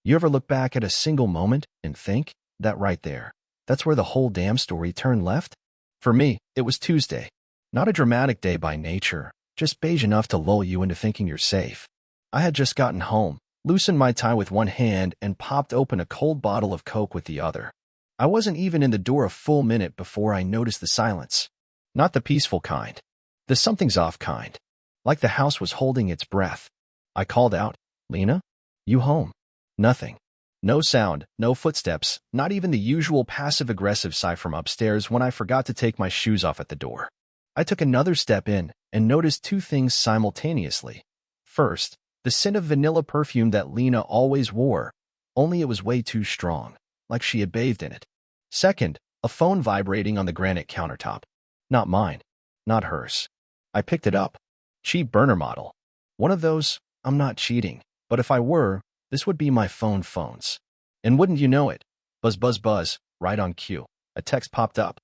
You ever look back at a single moment and think, that right there, that's where the whole damn story turned left? For me, it was Tuesday. Not a dramatic day by nature, just beige enough to lull you into thinking you're safe. I had just gotten home, loosened my tie with one hand, and popped open a cold bottle of Coke with the other. I wasn't even in the door a full minute before I noticed the silence. Not the peaceful kind. The something's off kind. Like the house was holding its breath. I called out, "Lena? You home?" Nothing. No sound, no footsteps, not even the usual passive-aggressive sigh from upstairs when I forgot to take my shoes off at the door. I took another step in and noticed two things simultaneously. First, the scent of vanilla perfume that Lena always wore, only it was way too strong, like she had bathed in it. Second, a phone vibrating on the granite countertop. Not mine. Not hers. I picked it up. Cheap burner model. One of those, I'm not cheating, but if I were, this would be my phone's. And wouldn't you know it? Buzz, buzz, buzz, right on cue. A text popped up.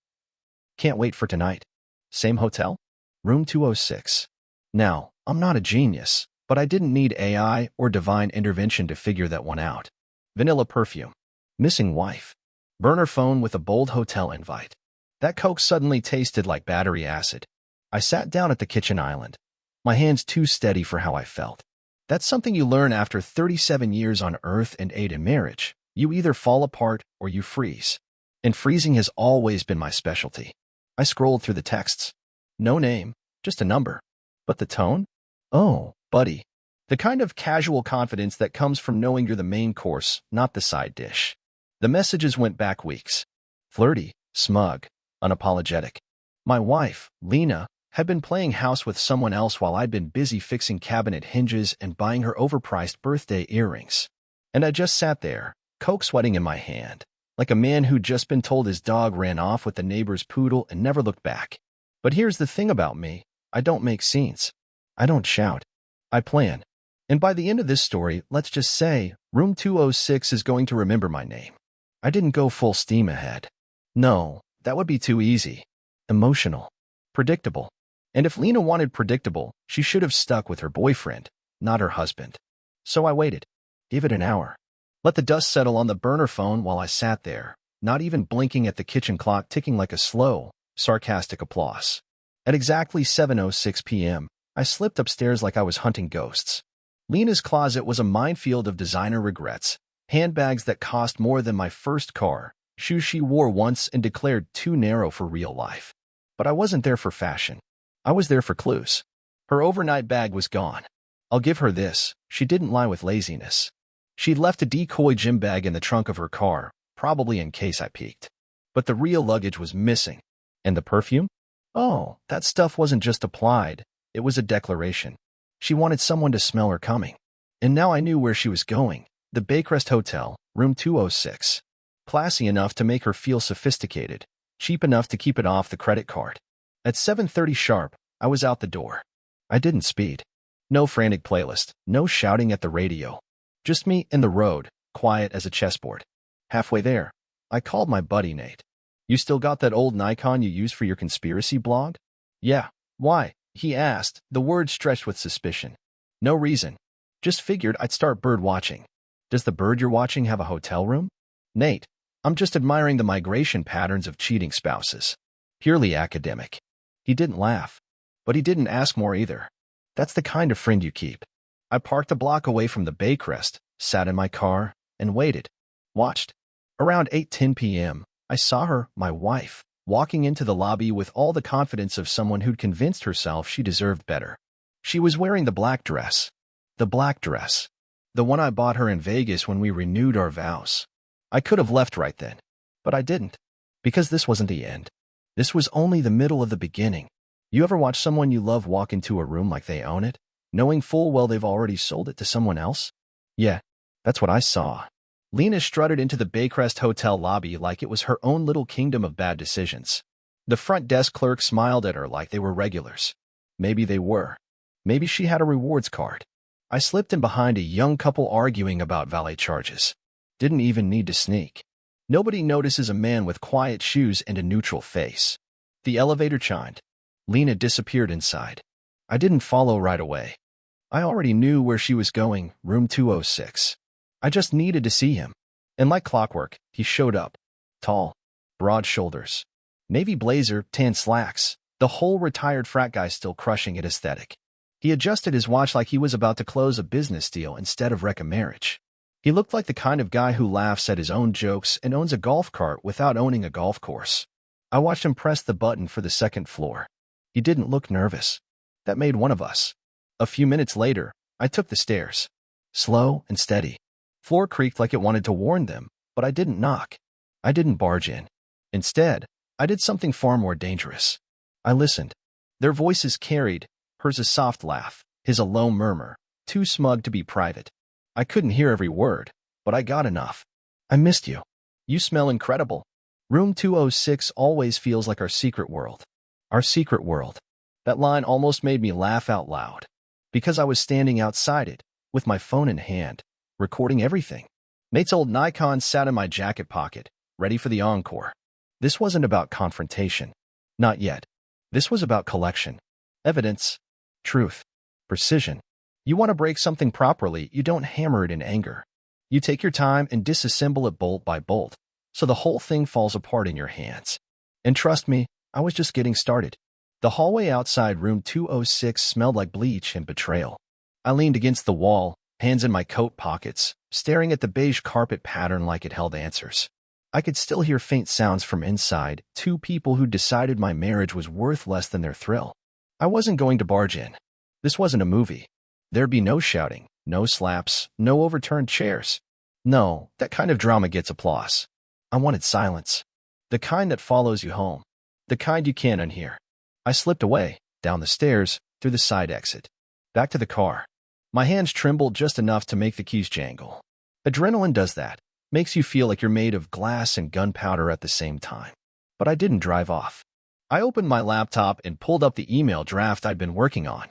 Can't wait for tonight. Same hotel? Room 206. Now, I'm not a genius, but I didn't need AI or divine intervention to figure that one out. Vanilla perfume. Missing wife. Burner phone with a bold hotel invite. That Coke suddenly tasted like battery acid. I sat down at the kitchen island. My hands too steady for how I felt. That's something you learn after 37 years on Earth and 8 in marriage. You either fall apart or you freeze. And freezing has always been my specialty. I scrolled through the texts. No name, just a number. But the tone? Oh, buddy. The kind of casual confidence that comes from knowing you're the main course, not the side dish. The messages went back weeks. Flirty, smug, unapologetic. My wife, Lena, had been playing house with someone else while I'd been busy fixing cabinet hinges and buying her overpriced birthday earrings. And I just sat there, Coke sweating in my hand, like a man who'd just been told his dog ran off with the neighbor's poodle and never looked back. But here's the thing about me. I don't make scenes. I don't shout. I plan. And by the end of this story, let's just say, Room 206 is going to remember my name. I didn't go full steam ahead. No, that would be too easy. Emotional. Predictable. And if Lena wanted predictable, she should have stuck with her boyfriend, not her husband. So I waited. Gave it an hour. Let the dust settle on the burner phone while I sat there, not even blinking at the kitchen clock ticking like a slow, sarcastic applause. At exactly 7:06 p.m., I slipped upstairs like I was hunting ghosts. Lena's closet was a minefield of designer regrets, handbags that cost more than my first car, shoes she wore once and declared too narrow for real life. But I wasn't there for fashion. I was there for clues. Her overnight bag was gone. I'll give her this, she didn't lie with laziness. She'd left a decoy gym bag in the trunk of her car, probably in case I peeked. But the real luggage was missing. And the perfume? Oh, that stuff wasn't just applied, it was a declaration. She wanted someone to smell her coming. And now I knew where she was going, the Baycrest Hotel, room 206. Classy enough to make her feel sophisticated, cheap enough to keep it off the credit card. At 7:30 sharp, I was out the door. I didn't speed. No frantic playlist, no shouting at the radio. Just me and the road, quiet as a chessboard. Halfway there, I called my buddy Nate. You still got that old Nikon you used for your conspiracy blog? Yeah. Why? He asked, the words stretched with suspicion. No reason. Just figured I'd start bird watching. Does the bird you're watching have a hotel room? Nate, I'm just admiring the migration patterns of cheating spouses. Purely academic. He didn't laugh. But he didn't ask more either. That's the kind of friend you keep. I parked a block away from the Baycrest, sat in my car, and waited. Watched. Around 8:10 p.m., I saw her, my wife, walking into the lobby with all the confidence of someone who'd convinced herself she deserved better. She was wearing the black dress. The black dress. The one I bought her in Vegas when we renewed our vows. I could have left right then. But I didn't. Because this wasn't the end. This was only the middle of the beginning. You ever watch someone you love walk into a room like they own it, knowing full well they've already sold it to someone else? Yeah, that's what I saw. Lena strutted into the Baycrest Hotel lobby like it was her own little kingdom of bad decisions. The front desk clerk smiled at her like they were regulars. Maybe they were. Maybe she had a rewards card. I slipped in behind a young couple arguing about valet charges. Didn't even need to sneak. Nobody notices a man with quiet shoes and a neutral face. The elevator chimed. Lena disappeared inside. I didn't follow right away. I already knew where she was going, room 206. I just needed to see him. And like clockwork, he showed up. Tall, broad shoulders, navy blazer, tan slacks, the whole retired frat guy still crushing it aesthetic. He adjusted his watch like he was about to close a business deal instead of wreck a marriage. He looked like the kind of guy who laughs at his own jokes and owns a golf cart without owning a golf course. I watched him press the button for the second floor. He didn't look nervous. That made one of us. A few minutes later, I took the stairs. Slow and steady. Floor creaked like it wanted to warn them, but I didn't knock. I didn't barge in. Instead, I did something far more dangerous. I listened. Their voices carried, hers a soft laugh, his a low murmur, too smug to be private. I couldn't hear every word, but I got enough. I missed you. You smell incredible. Room 206 always feels like our secret world. Our secret world. That line almost made me laugh out loud. Because I was standing outside it, with my phone in hand, recording everything. Nate's old Nikon sat in my jacket pocket, ready for the encore. This wasn't about confrontation. Not yet. This was about collection. Evidence. Truth. Precision. You want to break something properly, you don't hammer it in anger. You take your time and disassemble it bolt by bolt, so the whole thing falls apart in your hands. And trust me, I was just getting started. The hallway outside room 206 smelled like bleach and betrayal. I leaned against the wall, hands in my coat pockets, staring at the beige carpet pattern like it held answers. I could still hear faint sounds from inside, two people who decided my marriage was worth less than their thrill. I wasn't going to barge in. This wasn't a movie. There'd be no shouting, no slaps, no overturned chairs. No, that kind of drama gets applause. I wanted silence. The kind that follows you home. The kind you can't unhear. I slipped away, down the stairs, through the side exit. Back to the car. My hands trembled just enough to make the keys jangle. Adrenaline does that. Makes you feel like you're made of glass and gunpowder at the same time. But I didn't drive off. I opened my laptop and pulled up the email draft I'd been working on.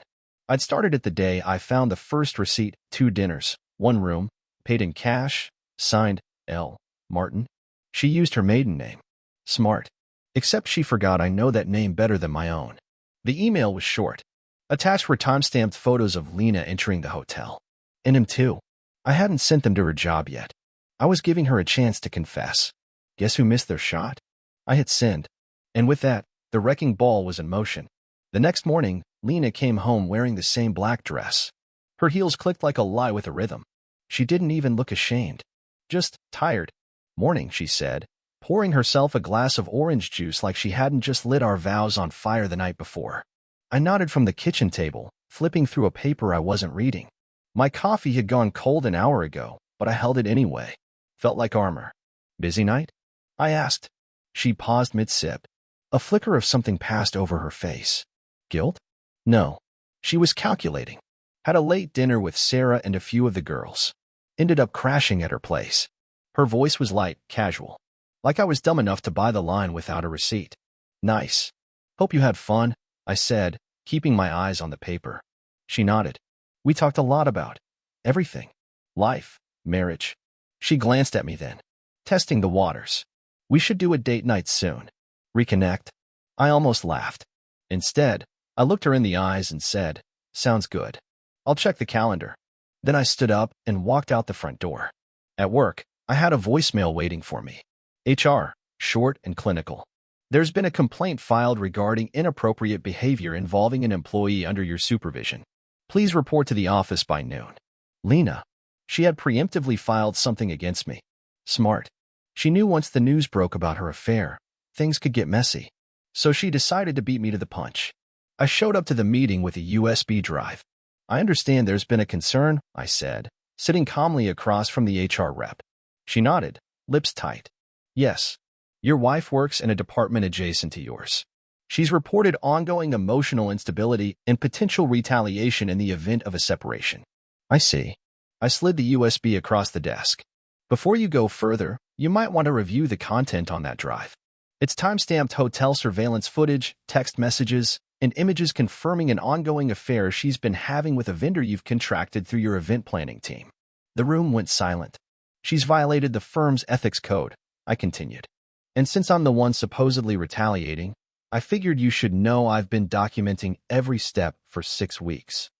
I'd started it the day I found the first receipt, 2 dinners, 1 room, paid in cash, signed, L. Martin. She used her maiden name. Smart. Except she forgot I know that name better than my own. The email was short. Attached were time-stamped photos of Lena entering the hotel. And him too. I hadn't sent them to her job yet. I was giving her a chance to confess. Guess who missed their shot? I hit send. And with that, the wrecking ball was in motion. The next morning, Lena came home wearing the same black dress. Her heels clicked like a lie with a rhythm. She didn't even look ashamed. Just tired. Morning, she said, pouring herself a glass of orange juice like she hadn't just lit our vows on fire the night before. I nodded from the kitchen table, flipping through a paper I wasn't reading. My coffee had gone cold an hour ago, but I held it anyway. Felt like armor. Busy night? I asked. She paused mid-sip. A flicker of something passed over her face. Guilt? No. She was calculating. Had a late dinner with Sarah and a few of the girls. Ended up crashing at her place. Her voice was light, casual. Like I was dumb enough to buy the line without a receipt. Nice. Hope you had fun, I said, keeping my eyes on the paper. She nodded. We talked a lot about everything. Life, marriage. She glanced at me then. Testing the waters. We should do a date night soon. Reconnect. I almost laughed. Instead, I looked her in the eyes and said, sounds good. I'll check the calendar. Then I stood up and walked out the front door. At work, I had a voicemail waiting for me. HR, short and clinical. There's been a complaint filed regarding inappropriate behavior involving an employee under your supervision. Please report to the office by noon. Lena. She had preemptively filed something against me. Smart. She knew once the news broke about her affair, things could get messy. So she decided to beat me to the punch. I showed up to the meeting with a USB drive. I understand there's been a concern, I said, sitting calmly across from the HR rep. She nodded, lips tight. Yes. Your wife works in a department adjacent to yours. She's reported ongoing emotional instability and potential retaliation in the event of a separation. I see. I slid the USB across the desk. Before you go further, you might want to review the content on that drive. It's time-stamped hotel surveillance footage, text messages, and images confirming an ongoing affair she's been having with a vendor you've contracted through your event planning team. The room went silent. She's violated the firm's ethics code, I continued. And since I'm the one supposedly retaliating, I figured you should know I've been documenting every step for 6 weeks.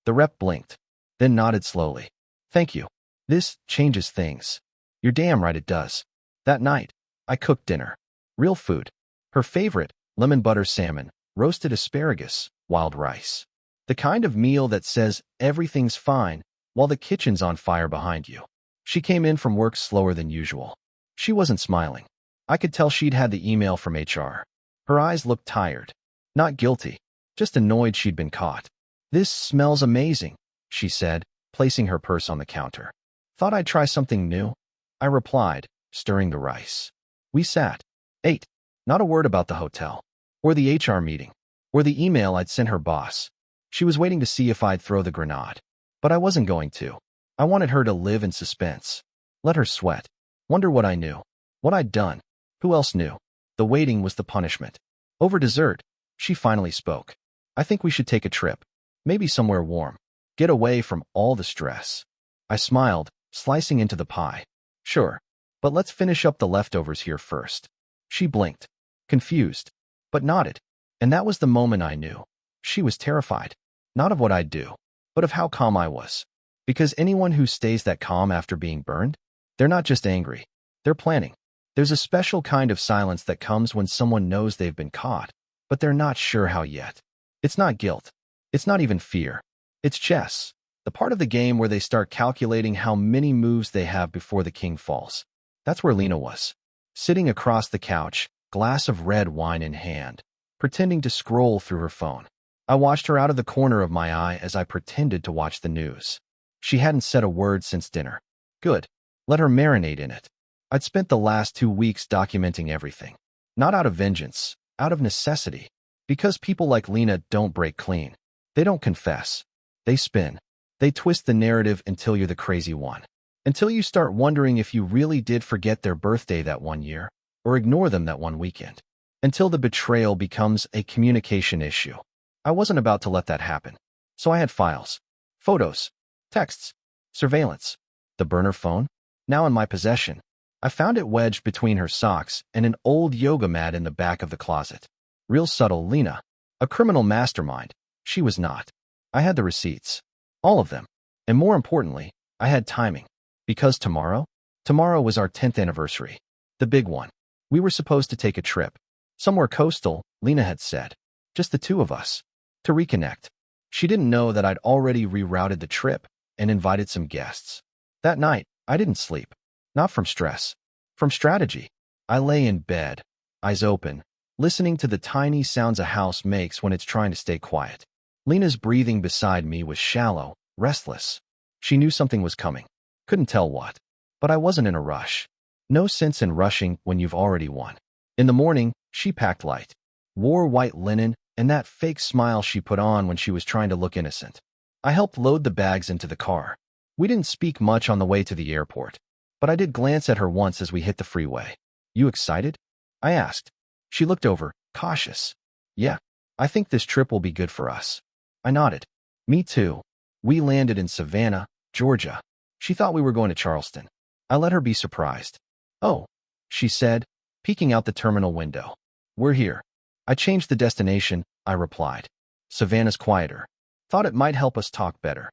The rep blinked, then nodded slowly. Thank you. This changes things. You're damn right it does. That night, I cooked dinner. Real food. Her favorite, lemon butter salmon, roasted asparagus, wild rice. The kind of meal that says everything's fine while the kitchen's on fire behind you. She came in from work slower than usual. She wasn't smiling. I could tell she'd had the email from HR. Her eyes looked tired. Not guilty, just annoyed she'd been caught. "This smells amazing," she said, placing her purse on the counter. "Thought I'd try something new," I replied, stirring the rice. We sat, ate. Not a word about the hotel, or the HR meeting, or the email I'd sent her boss. She was waiting to see if I'd throw the grenade. But I wasn't going to. I wanted her to live in suspense. Let her sweat. Wonder what I knew. What I'd done. Who else knew? The waiting was the punishment. Over dessert, she finally spoke. "I think we should take a trip. Maybe somewhere warm. Get away from all the stress." I smiled, slicing into the pie. "Sure. But let's finish up the leftovers here first." She blinked, confused, but nodded. And that was the moment I knew. She was terrified. Not of what I'd do, but of how calm I was. Because anyone who stays that calm after being burned, they're not just angry. They're planning. There's a special kind of silence that comes when someone knows they've been caught, but they're not sure how yet. It's not guilt. It's not even fear. It's chess. The part of the game where they start calculating how many moves they have before the king falls. That's where Lena was. Sitting across the couch, glass of red wine in hand, pretending to scroll through her phone. I watched her out of the corner of my eye as I pretended to watch the news. She hadn't said a word since dinner. Good. Let her marinate in it. I'd spent the last 2 weeks documenting everything. Not out of vengeance, out of necessity. Because people like Lena don't break clean. They don't confess. They spin. They twist the narrative until you're the crazy one. Until you start wondering if you really did forget their birthday that one year, or ignore them that one weekend. Until the betrayal becomes a communication issue. I wasn't about to let that happen. So I had files, photos, texts, surveillance. The burner phone, now in my possession. I found it wedged between her socks and an old yoga mat in the back of the closet. Real subtle, Lena. A criminal mastermind. She was not. I had the receipts. All of them. And more importantly, I had timing. Because tomorrow was our 10th anniversary. The big one. We were supposed to take a trip. Somewhere coastal, Lena had said. Just the two of us. To reconnect. She didn't know that I'd already rerouted the trip and invited some guests. That night, I didn't sleep. Not from stress. From strategy. I lay in bed, eyes open, listening to the tiny sounds a house makes when it's trying to stay quiet. Lena's breathing beside me was shallow, restless. She knew something was coming. Couldn't tell what. But I wasn't in a rush. No sense in rushing when you've already won. In the morning, she packed light. Wore white linen and that fake smile she put on when she was trying to look innocent. I helped load the bags into the car. We didn't speak much on the way to the airport, but I did glance at her once as we hit the freeway. "You excited?" I asked. She looked over, cautious. "Yeah, I think this trip will be good for us." I nodded. "Me too." We landed in Savannah, Georgia. She thought we were going to Charleston. I let her be surprised. "Oh," she said, peeking out the terminal window. "We're here." I changed the destination, I replied. "Savannah's quieter. Thought it might help us talk better."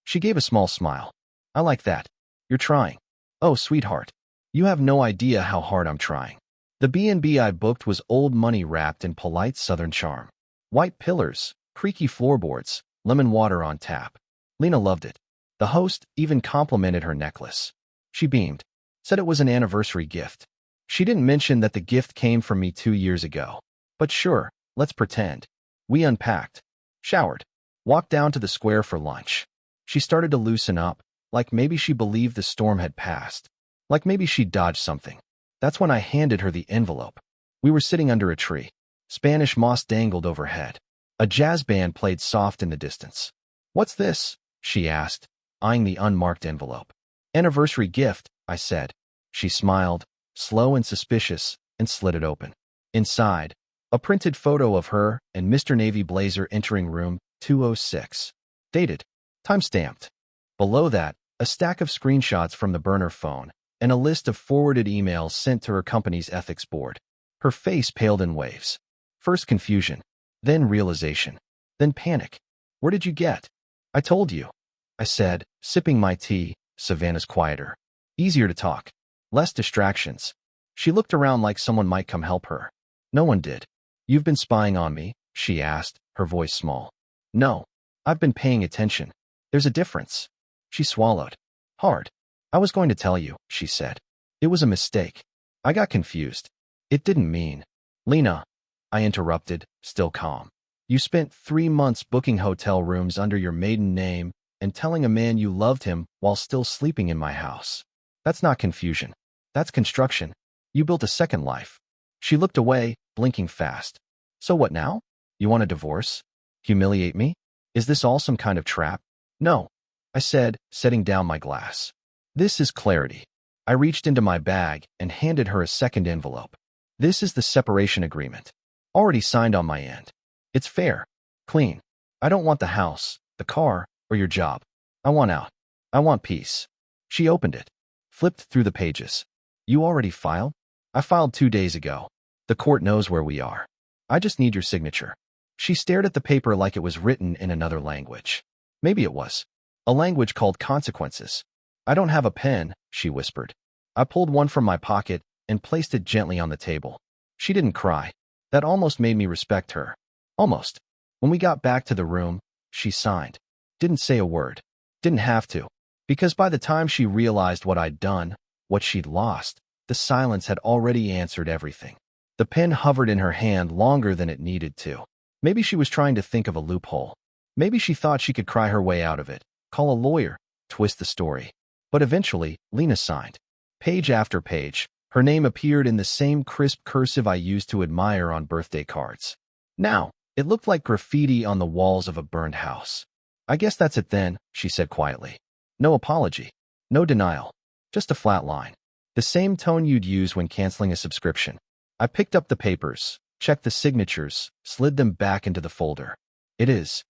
She gave a small smile. "I like that. You're trying." "Oh, sweetheart. You have no idea how hard I'm trying." The B&B I booked was old money wrapped in polite southern charm. White pillars, creaky floorboards, lemon water on tap. Lena loved it. The host even complimented her necklace. She beamed, said it was an anniversary gift. She didn't mention that the gift came from me 2 years ago. But sure, let's pretend. We unpacked, showered, walked down to the square for lunch. She started to loosen up, like maybe she believed the storm had passed. Like maybe she'd dodged something. That's when I handed her the envelope. We were sitting under a tree. Spanish moss dangled overhead. A jazz band played soft in the distance. "What's this?" she asked, eyeing the unmarked envelope. "Anniversary gift," I said. She smiled, slow and suspicious, and slid it open. Inside, a printed photo of her and Mr. Navy Blazer entering room 206. Dated. Time-stamped. Below that, a stack of screenshots from the burner phone and a list of forwarded emails sent to her company's ethics board. Her face paled in waves. First confusion, then realization, then panic. "Where did you get?" "I told you," I said, sipping my tea, Savannah's quieter. Easier to talk. Less distractions. She looked around like someone might come help her. No one did. You've been spying on me? She asked, her voice small. No. I've been paying attention. There's a difference. She swallowed. Hard. I was going to tell you, she said. It was a mistake. I got confused. It didn't mean. Lena, I interrupted, still calm. You spent 3 months booking hotel rooms under your maiden name and telling a man you loved him while still sleeping in my house. That's not confusion. That's construction. You built a second life. She looked away, blinking fast. So what now? You want a divorce? Humiliate me? Is this all some kind of trap? No, I said, setting down my glass. This is clarity. I reached into my bag and handed her a second envelope. This is the separation agreement. Already signed on my end. It's fair. Clean. I don't want the house, the car, or your job. I want out. I want peace. She opened it. Flipped through the pages. You already filed? I filed 2 days ago. The court knows where we are. I just need your signature. She stared at the paper like it was written in another language. Maybe it was. A language called consequences. I don't have a pen, she whispered. I pulled one from my pocket and placed it gently on the table. She didn't cry. That almost made me respect her. Almost. When we got back to the room, she signed. Didn't say a word. Didn't have to. Because by the time she realized what I'd done, what she'd lost, the silence had already answered everything. The pen hovered in her hand longer than it needed to. Maybe she was trying to think of a loophole. Maybe she thought she could cry her way out of it, call a lawyer, twist the story. But eventually, Lena signed. Page after page, her name appeared in the same crisp cursive I used to admire on birthday cards. Now, it looked like graffiti on the walls of a burned house. I guess that's it then, she said quietly. No apology. No denial. Just a flat line. The same tone you'd use when canceling a subscription. I picked up the papers, checked the signatures, slid them back into the folder. It is.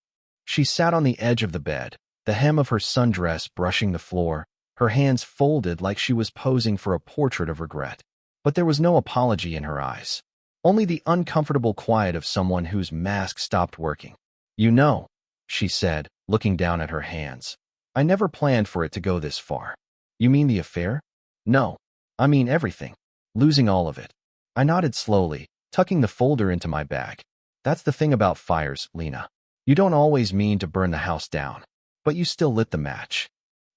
She sat on the edge of the bed, the hem of her sundress brushing the floor, her hands folded like she was posing for a portrait of regret. But there was no apology in her eyes. Only the uncomfortable quiet of someone whose mask stopped working. You know, she said, looking down at her hands. I never planned for it to go this far. You mean the affair? No. I mean everything. Losing all of it. I nodded slowly, tucking the folder into my bag. That's the thing about fires, Lena. You don't always mean to burn the house down. But you still lit the match.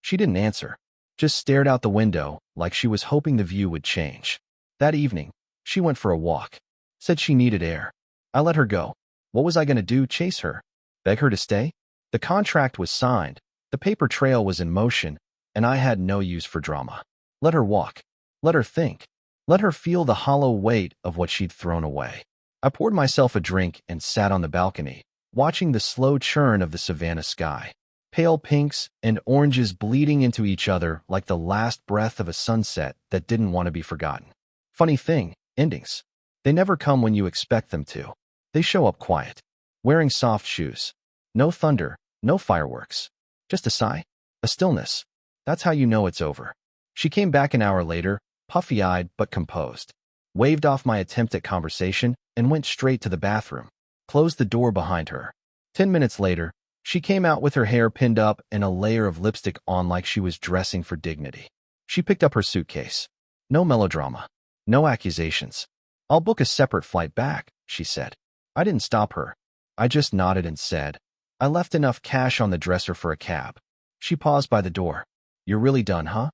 She didn't answer. Just stared out the window like she was hoping the view would change. That evening, she went for a walk. Said she needed air. I let her go. What was I going to do, chase her? Beg her to stay? The contract was signed, the paper trail was in motion, and I had no use for drama. Let her walk. Let her think. Let her feel the hollow weight of what she'd thrown away. I poured myself a drink and sat on the balcony, watching the slow churn of the Savannah sky. Pale pinks and oranges bleeding into each other like the last breath of a sunset that didn't want to be forgotten. Funny thing, endings. They never come when you expect them to. They show up quiet, wearing soft shoes. No thunder, no fireworks. Just a sigh, a stillness. That's how you know it's over. She came back an hour later, puffy-eyed but composed. Waved off my attempt at conversation and went straight to the bathroom. Closed the door behind her. 10 minutes later, she came out with her hair pinned up and a layer of lipstick on like she was dressing for dignity. She picked up her suitcase. No melodrama. No accusations. I'll book a separate flight back, she said. I didn't stop her. I just nodded and said, I left enough cash on the dresser for a cab. She paused by the door. You're really done, huh?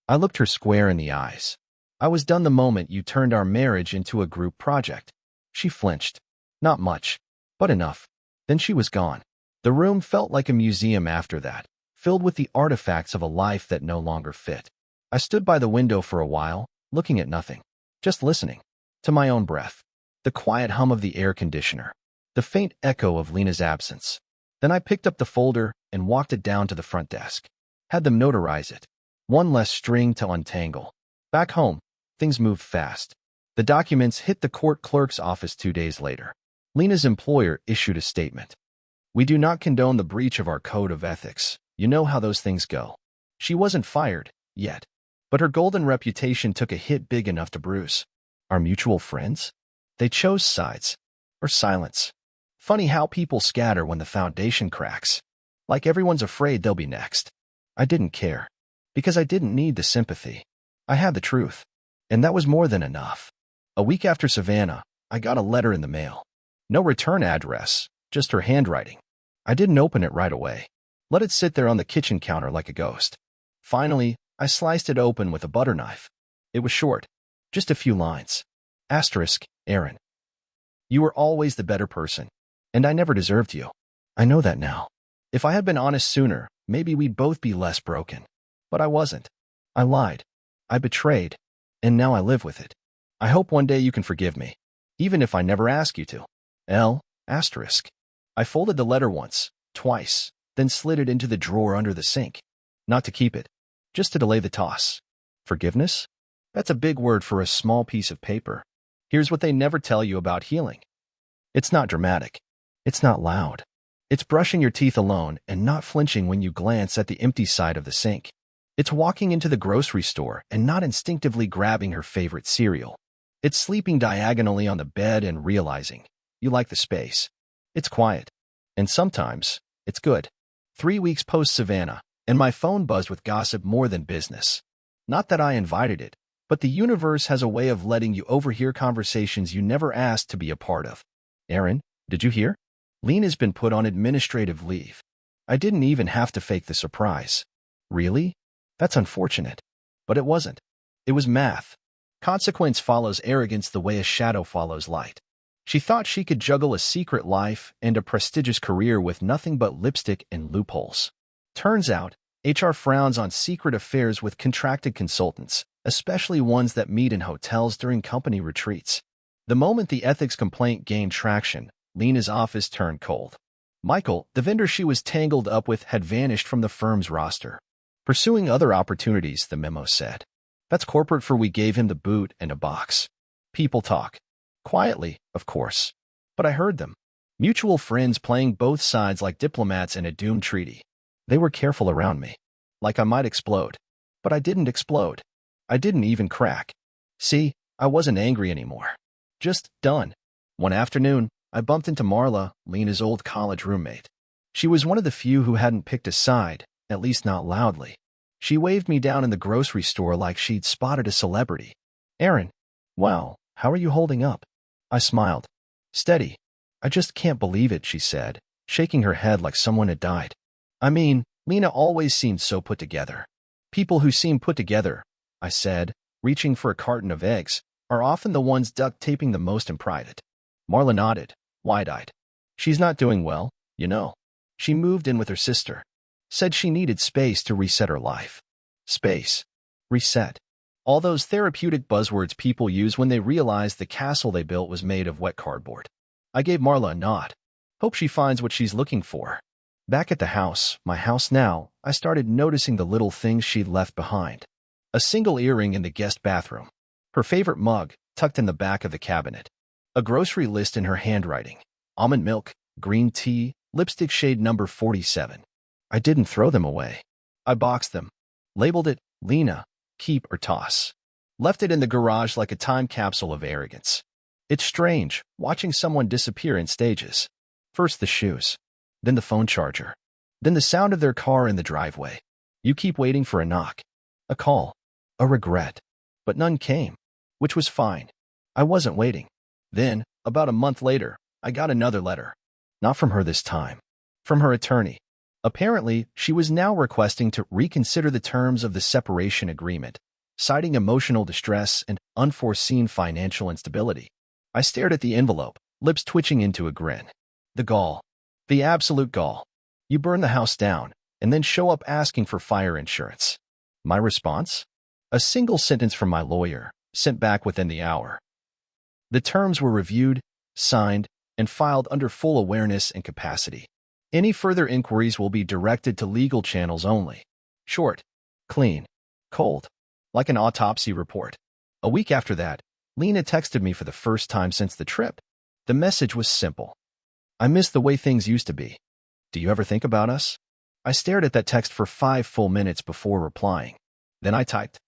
I looked her square in the eyes. I was done the moment you turned our marriage into a group project. She flinched. Not much, but enough. Then she was gone. The room felt like a museum after that, filled with the artifacts of a life that no longer fit. I stood by the window for a while, looking at nothing, just listening. To my own breath. The quiet hum of the air conditioner. The faint echo of Lena's absence. Then I picked up the folder and walked it down to the front desk. Had them notarize it. One less string to untangle. Back home, things moved fast. The documents hit the court clerk's office 2 days later. Lena's employer issued a statement. We do not condone the breach of our code of ethics. You know how those things go. She wasn't fired, yet. But her golden reputation took a hit big enough to bruise. Our mutual friends? They chose sides. Or silence. Funny how people scatter when the foundation cracks. Like everyone's afraid they'll be next. I didn't care. Because I didn't need the sympathy. I had the truth. And that was more than enough. A week after Savannah, I got a letter in the mail. No return address, just her handwriting. I didn't open it right away. Let it sit there on the kitchen counter like a ghost. Finally, I sliced it open with a butter knife. It was short, just a few lines. Asterisk, Aaron. You were always the better person, and I never deserved you. I know that now. If I had been honest sooner, maybe we'd both be less broken. But I wasn't. I lied. I betrayed. And now I live with it. I hope one day you can forgive me, even if I never ask you to. L. Asterisk. I folded the letter once, twice, then slid it into the drawer under the sink. Not to keep it, just to delay the toss. Forgiveness? That's a big word for a small piece of paper. Here's what they never tell you about healing. It's not dramatic. It's not loud. It's brushing your teeth alone and not flinching when you glance at the empty side of the sink. It's walking into the grocery store and not instinctively grabbing her favorite cereal. It's sleeping diagonally on the bed and realizing you like the space. It's quiet. And sometimes, it's good. 3 weeks post-Savannah, and my phone buzzed with gossip more than business. Not that I invited it, but the universe has a way of letting you overhear conversations you never asked to be a part of. Aaron, did you hear? Lena's been put on administrative leave. I didn't even have to fake the surprise. Really? That's unfortunate. But it wasn't. It was math. Consequence follows arrogance the way a shadow follows light. She thought she could juggle a secret life and a prestigious career with nothing but lipstick and loopholes. Turns out, HR frowns on secret affairs with contracted consultants, especially ones that meet in hotels during company retreats. The moment the ethics complaint gained traction, Lena's office turned cold. Michael, the vendor she was tangled up with, had vanished from the firm's roster. Pursuing other opportunities, the memo said. That's corporate for we gave him the boot and a box. People talk. Quietly, of course. But I heard them. Mutual friends playing both sides like diplomats in a doomed treaty. They were careful around me. Like I might explode. But I didn't explode. I didn't even crack. See, I wasn't angry anymore. Just done. One afternoon, I bumped into Marla, Lena's old college roommate. She was one of the few who hadn't picked a side, at least not loudly. She waved me down in the grocery store like she'd spotted a celebrity. Aaron, wow, how are you holding up? I smiled. Steady. I just can't believe it, she said, shaking her head like someone had died. I mean, Lena always seemed so put together. People who seem put together, I said, reaching for a carton of eggs, are often the ones duct taping the most in private. Marla nodded, wide-eyed. She's not doing well, you know. She moved in with her sister. Said she needed space to reset her life. Space. Reset. All those therapeutic buzzwords people use when they realize the castle they built was made of wet cardboard. I gave Marla a nod. Hope she finds what she's looking for. Back at the house, my house now, I started noticing the little things she'd left behind. A single earring in the guest bathroom. Her favorite mug, tucked in the back of the cabinet. A grocery list in her handwriting. Almond milk, green tea, lipstick shade number 47. I didn't throw them away. I boxed them. Labeled it, Lena, keep or toss. Left it in the garage like a time capsule of arrogance. It's strange, watching someone disappear in stages. First the shoes. Then the phone charger. Then the sound of their car in the driveway. You keep waiting for a knock. A call. A regret. But none came. Which was fine. I wasn't waiting. Then, about a month later, I got another letter. Not from her this time. From her attorney. Apparently, she was now requesting to reconsider the terms of the separation agreement, citing emotional distress and unforeseen financial instability. I stared at the envelope, lips twitching into a grin. The gall. The absolute gall. You burn the house down, and then show up asking for fire insurance. My response? A single sentence from my lawyer, sent back within the hour. The terms were reviewed, signed, and filed under full awareness and capacity. Any further inquiries will be directed to legal channels only. Short, clean, cold, like an autopsy report. A week after that, Lena texted me for the first time since the trip. The message was simple. I miss the way things used to be. Do you ever think about us? I stared at that text for 5 full minutes before replying. Then I typed.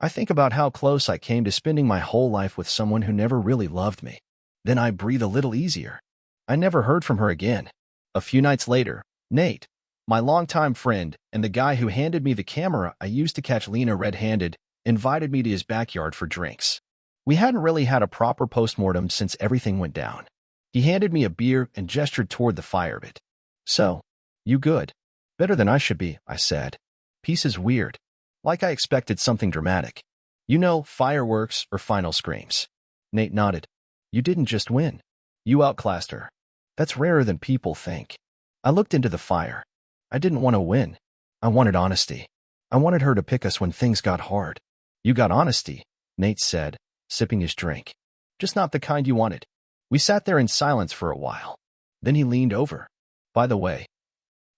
I think about how close I came to spending my whole life with someone who never really loved me. Then I breathe a little easier. I never heard from her again. A few nights later, Nate, My longtime friend and the guy who handed me the camera I used to catch Lena red-handed invited me to his backyard for drinks. We hadn't really had a proper postmortem since everything went down. He handed me a beer and gestured toward the fire pit. "So, you good?" "Better than I should be," I said. "Peace is weird." Like I expected something dramatic. "You know, fireworks or final screams." Nate nodded. "You didn't just win. You outclassed her. That's rarer than people think." I looked into the fire. I didn't want to win. I wanted honesty. I wanted her to pick us when things got hard. "You got honesty," Nate said, sipping his drink. "Just not the kind you wanted." We sat there in silence for a while. Then he leaned over. "By the way,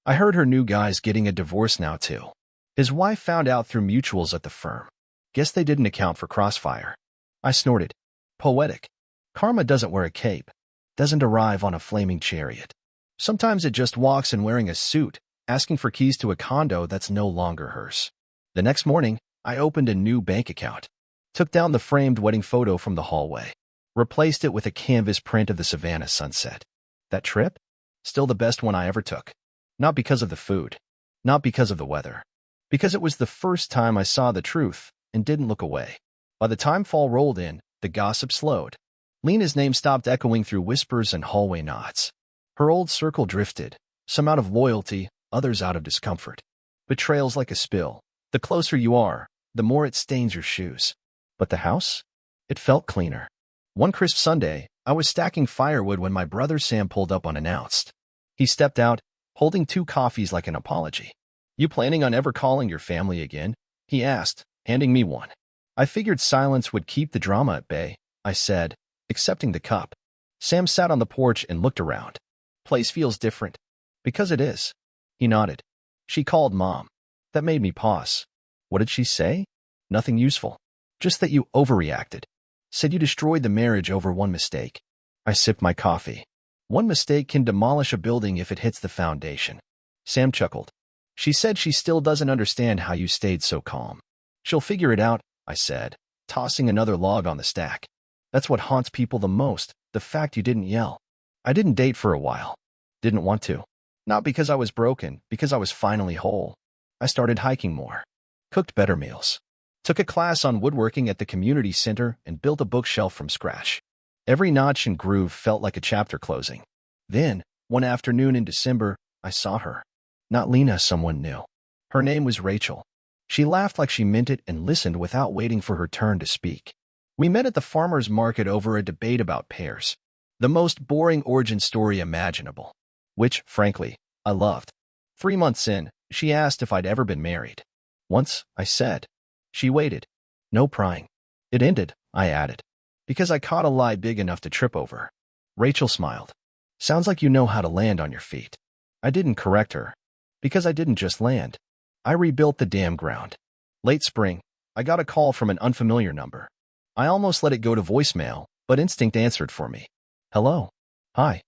I heard her new guy's getting a divorce now too. His wife found out through mutuals at the firm. Guess they didn't account for Crossfire." I snorted. Poetic. Karma doesn't wear a cape. Doesn't arrive on a flaming chariot. Sometimes it just walks in wearing a suit, asking for keys to a condo that's no longer hers. The next morning, I opened a new bank account. Took down the framed wedding photo from the hallway. Replaced it with a canvas print of the Savannah sunset. That trip? Still the best one I ever took. Not because of the food. Not because of the weather. Because it was the first time I saw the truth and didn't look away. By the time fall rolled in, the gossip slowed. Lena's name stopped echoing through whispers and hallway nods. Her old circle drifted, some out of loyalty, others out of discomfort. Betrayal's like a spill. The closer you are, the more it stains your shoes. But the house? It felt cleaner. One crisp Sunday, I was stacking firewood when my brother Sam pulled up unannounced. He stepped out, holding 2 coffees like an apology. "You planning on ever calling your family again?" he asked, handing me one. I figured silence would keep the drama at bay, I said, accepting the cup. Sam sat on the porch and looked around. "Place feels different." "Because it is." He nodded. "She called Mom." That made me pause. What did she say? Nothing useful. Just that you overreacted. Said you destroyed the marriage over one mistake. I sipped my coffee. One mistake can demolish a building if it hits the foundation. Sam chuckled. "She said she still doesn't understand how you stayed so calm." "She'll figure it out," I said, tossing another log on the stack. "That's what haunts people the most, the fact you didn't yell." I didn't date for a while. Didn't want to. Not because I was broken, because I was finally whole. I started hiking more. Cooked better meals. Took a class on woodworking at the community center and built a bookshelf from scratch. Every notch and groove felt like a chapter closing. Then, one afternoon in December, I saw her. Not Lena, someone new. Her name was Rachel. She laughed like she meant it and listened without waiting for her turn to speak. We met at the farmer's market over a debate about pears. The most boring origin story imaginable. Which, frankly, I loved. 3 months in, she asked if I'd ever been married. "Once," I said. She waited. No prying. "It ended," I added, because I caught a lie big enough to trip over. Rachel smiled. "Sounds like you know how to land on your feet." I didn't correct her, because I didn't just land. I rebuilt the damn ground. Late spring, I got a call from an unfamiliar number. I almost let it go to voicemail, but instinct answered for me. "Hello." "Hi.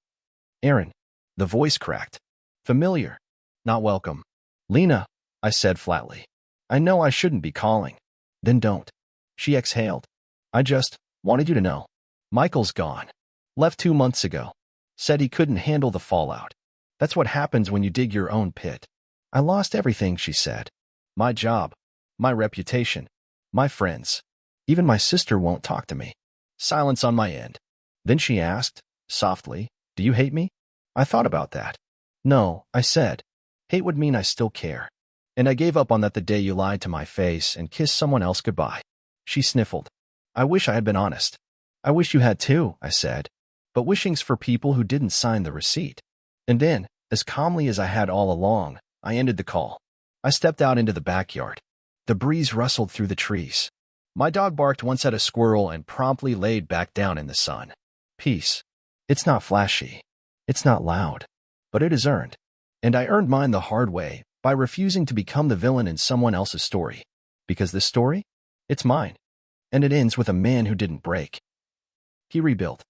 Aaron." The voice cracked. Familiar. Not welcome. "Lena," I said flatly. "I know I shouldn't be calling." "Then don't." She exhaled. "I just wanted you to know. Michael's gone. Left 2 months ago. Said he couldn't handle the fallout. That's what happens when you dig your own pit." "I lost everything," she said. "My job. My reputation. My friends. Even my sister won't talk to me." Silence on my end. Then she asked, softly, "Do you hate me?" I thought about that. "No," I said. "Hate would mean I still care. And I gave up on that the day you lied to my face and kissed someone else goodbye." She sniffled. "I wish I had been honest." "I wish you had too," I said. "But wishing's for people who didn't sign the receipt." And then, as calmly as I had all along, I ended the call. I stepped out into the backyard. The breeze rustled through the trees. My dog barked once at a squirrel and promptly laid back down in the sun. Peace. It's not flashy. It's not loud. But it is earned. And I earned mine the hard way, by refusing to become the villain in someone else's story. Because this story? It's mine. And it ends with a man who didn't break. He rebuilt.